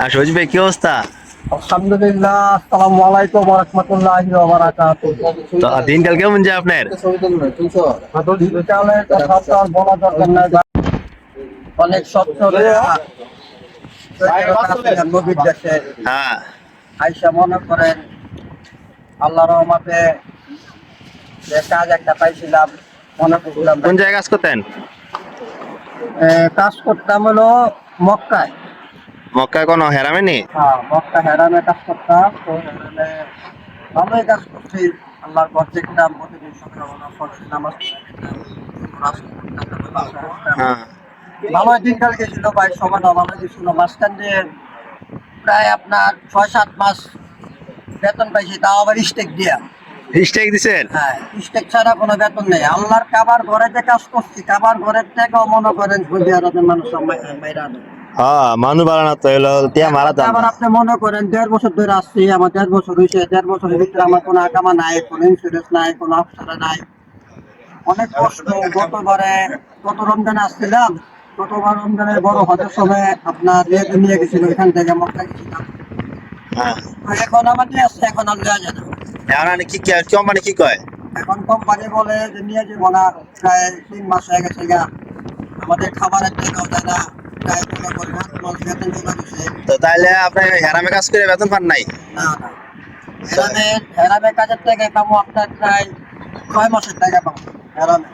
আর সজীব ভাই কি অবস্থা? আলহামদুলিল্লাহ, আসসালামু আলাইকুম ওয়া রাহমাতুল্লাহি ওয়া বারাকাতুহু। তো দিনকাল কেমন যায় আপনার? দিনকালের কথা তো আর বলা দরকার নাই ভাই। অনেক স্বপ্ন নবীর দেশে হ্যাঁ। আইসা মনে করেন আল্লাহ রহমতে যে কাজ একটা পাইছিলাম, মনে করছিলাম কোন জায়গায় কাজ করতেন? কাজ করতাম হলো মক্কায়। মক্কায় কোনো হেরামে নি? হ্যাঁ, মক্কা হেরামে কাজ করতাম। তো হেরামে ভালোই কাজ করছি। আল্লাহর পথ দেখতাম, প্রতিদিন সকালবেলা ফজর নামাজ পড়ে যেতাম, নামাজ পড়তাম, বাসায় আসতাম। হ্যাঁ। ভালোই দিনকাল গেছিল ভাই, সময়টা ভালো গেছিল। মাঝখান দিয়ে প্রায় আপনার 6-7 মাস বেতন পাইছি, তাও আবার স্টেক দিয়া। স্ট্রাইক দিছেন? হ্যাঁ, স্টেক ছাড়া কোনো বেতন নেই। আল্লাহর কাবার ঘরে যে কাজ করছি, কাবার ঘরের থেকেও মনে করেন সৌদি আরবের মানুষ মাইরা দেয়। হ্যাঁ, মানুষ বাড়ানো তো এলো তিয়া মারা এখন যান আবার না। আপনি মনে করেন 1.5 বছর ধরে আসছি, আমার 1.5 বছর হয়েছে। 1.5 বছরের ভিতরে আমার কোনো আকামা নাই, কোনো ইন্স্যুরেন্স নাই, কোনো অফিসার নাই। অনেক কষ্ট। গত রমজানে আসছিলাম, গতবার রমজানের বড় হজের সময় আপনার রিয়াদে নিয়ে গেছিল, এখান থেকে মক্কা গেছিলাম। হ্যাঁ। তো এখন আমার নিয়ে আসছে, এখন আর দেওয়া যায় না। এখন আপনি কি কোম্পানি কি কয়? এখন কোম্পানি বলে যে নিয়ে যাবো না, প্রায় 3 মাস হয়ে গেছে গা। আমাদের খাবারের টাকাও দেয় না, প্রায় মনে করেন 8 মাস বেতন জমা দিচ্ছে। তো তাইলে আপনি হেরামে কাজ করে বেতন পান নাই? না না, হেরামে কাজের টাকা পাবো আপনার প্রায় 6 মাসের টাকা পাবো হেরামে।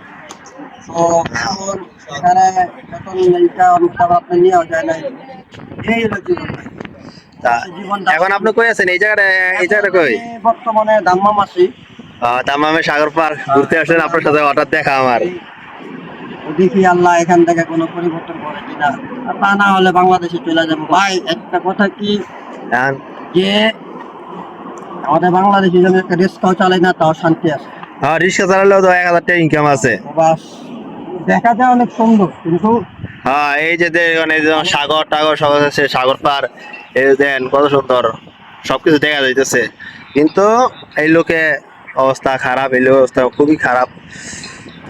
তো এখন এখানে বেতন এইটা অনুসারে আপনি নিয়েও যায় নাই। এই হলো জীবন ভাই। তা জীবনটা এখন আপনি কই আছেন? এই জায়গাটা কই? আমি বর্তমানে দাম্মাম আছি। দামামে সাগর পার ঘুরতে আসলেন, আপনার সাথে হঠাৎ দেখা আমার। দেখি আল্লাহ এখান থেকে কোনো পরিবর্তন করে কিনা, আর তা না হলে বাংলাদেশে চলে যাবো ভাই। একটা কথা কি, এখন যে আমাদের বাংলাদেশে যেন একটা রিস্কাও চালাই না, তাও শান্তি আছে। হ্যাঁ, রিক্সা চালালেও তো 1000 টাকা ইনকাম আছে। বাস, দেখা যায় অনেক সুন্দর, কিন্তু হ্যাঁ, এই যে দেখুন, এই যে সাগর টাগর সব আছে, সাগর পার, এই যে দেন কত সুন্দর, সবকিছু দেখা যাইতেছে। কিন্তু এই লোকে অবস্থা খারাপ, এই লোকের অবস্থা খুবই খারাপ।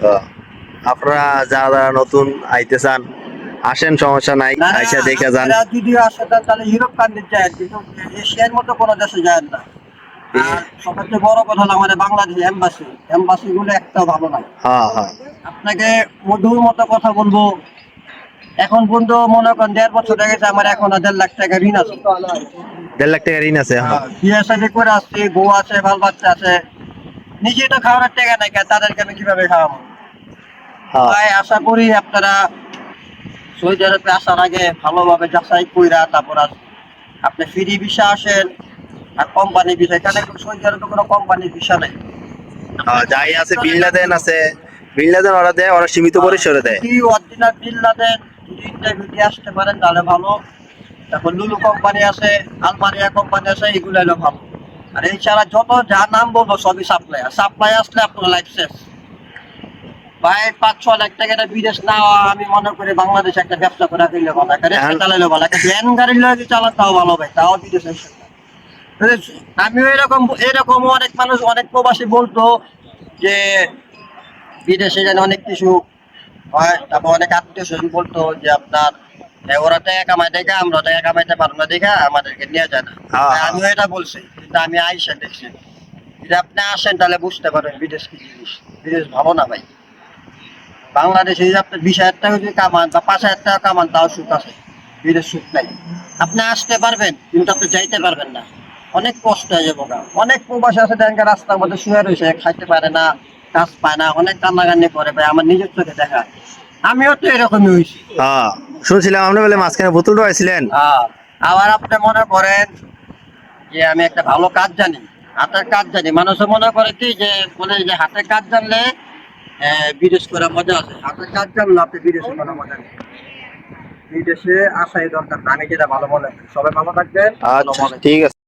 তো আপনারা যারা যারা নতুন আইতে চান, আসেন, সমস্যা নাই, না না, আইসা দেখে যান। আপনারা যদি আসেন তাহলে ইউরোপ কান্ট্রি যায়, কিন্তু এশিয়ার মতো কোনো দেশে যায় না। আর সবচেয়ে বড় কথা হলো আমাদের বাংলাদেশ এম্বাসি গুলো একটাও ভালো নাই। হ্যাঁ, হ্যাঁ। আপনাকে মধুর মতো কথা বলবো, এখন পর্যন্ত মনে করেন 1.5 বছর হয়ে গেছে, আমার এখন 1.5 লাখ টাকা ঋণ আছে। 1.5 লাখ টাকা ঋণ আছে এখন? বিয়ে শাদী করে আসছি, বউ আছে, বাল বাচ্চা আছে। নিজে তো খাওয়ানোর টাকা নাই, তাদেরকে আমি কিভাবে খাওয়াবো? হ্যাঁ, তাই আশা করি আপনারা সৌদি আরবে আসার আগে ভালোভাবে যাচাই কইরা তারপর আপনি ফ্রি ভিসা আসেন। আর কোম্পানি ভিসা, এখানে সৌদি আরবে কোনো কোম্পানি ভিসা নেই। হ্যাঁ, যাই আছে বিন লাদেন আছে, বিন লাদেন ওরা দেয়, ওরা সীমিত পরিসরে দেয়। যদি অরিজিনাল বিল লাদেন যদি ইন্টারভিউ দিয়ে আসতে পারেন তাহলে ভালো। তারপর লুলু কোম্পানি আছে, আলমারিয়া কোম্পানি আছে, এগুলো হলো ভালো। আর এছাড়া যত যা নাম বলবো সবই সাপ্লাই আসলে আপনার লাইফ শেষ ভাই। 5-6 লাখ টাকা বিদেশ না, আমি মনে করি বাংলাদেশে একটা ব্যবসা করে ফেললে ভালো, একটা রেস্টা চালাইলে ভালো, একটা ভ্যান গাড়ি লয়ে চালান তাও ভালো ভাই, তাও বিদেশে। আমিও এরকম অনেক মানুষ, অনেক প্রবাসী বলতো যে বিদেশে যেন অনেক কিছু হয়। তারপর অনেক আত্মীয় স্বজন বলতো যে আপনার ওরা টাকা কামাই দেখা, আমরা টাকা কামাইতে পারবো না দেখা আমাদেরকে নিয়ে যায় না। হ্যাঁ, হ্যাঁ। আমিও এটা বলছি, কিন্তু আমি আইসা দেখছি, যদি আপনি আসেন তাহলে বুঝতে পারবেন বিদেশ কি জিনিস। বিদেশ ভালো না ভাই। বাংলাদেশে যদি আপনি 20,000 টাকা যদি কামান বা 5,000 টাকা কামান, তাও সুখ আছে। বিদেশ সুখ নাই। আপনি আসতে পারবেন কিন্তু আপনি যাইতে পারবেন না, অনেক কষ্ট হয়ে যাবো গা। অনেক প্রবাসী আছে দেখেন রাস্তার মধ্যে শুয়ে রয়েছে, খাইতে পারে না, কাজ পায় না, অনেক কান্নাকান্নি করে ভাই, আমার নিজের চোখে দেখা। আমিও তো এরকমই হয়েছি। হ্যাঁ, শুনছিলাম আপনি বলে মাঝখানে বোতল ঢুকাইছিলেন। আবার আপনি মনে করেন যে আমি একটা ভালো কাজ জানি, হাতের কাজ জানি। মানুষে মনে করে কি যে বলে যে হাতের কাজ জানলে বিদেশ করে মজা আছে। হাতের কাজ জানলে আপনি বিদেশে কোনো মজা নেই। বিদেশে আসাই দরকার না, আমি যেটা ভালো মনে করি। সবাই ভালো থাকবেন। আচ্ছা, ঠিক আছে।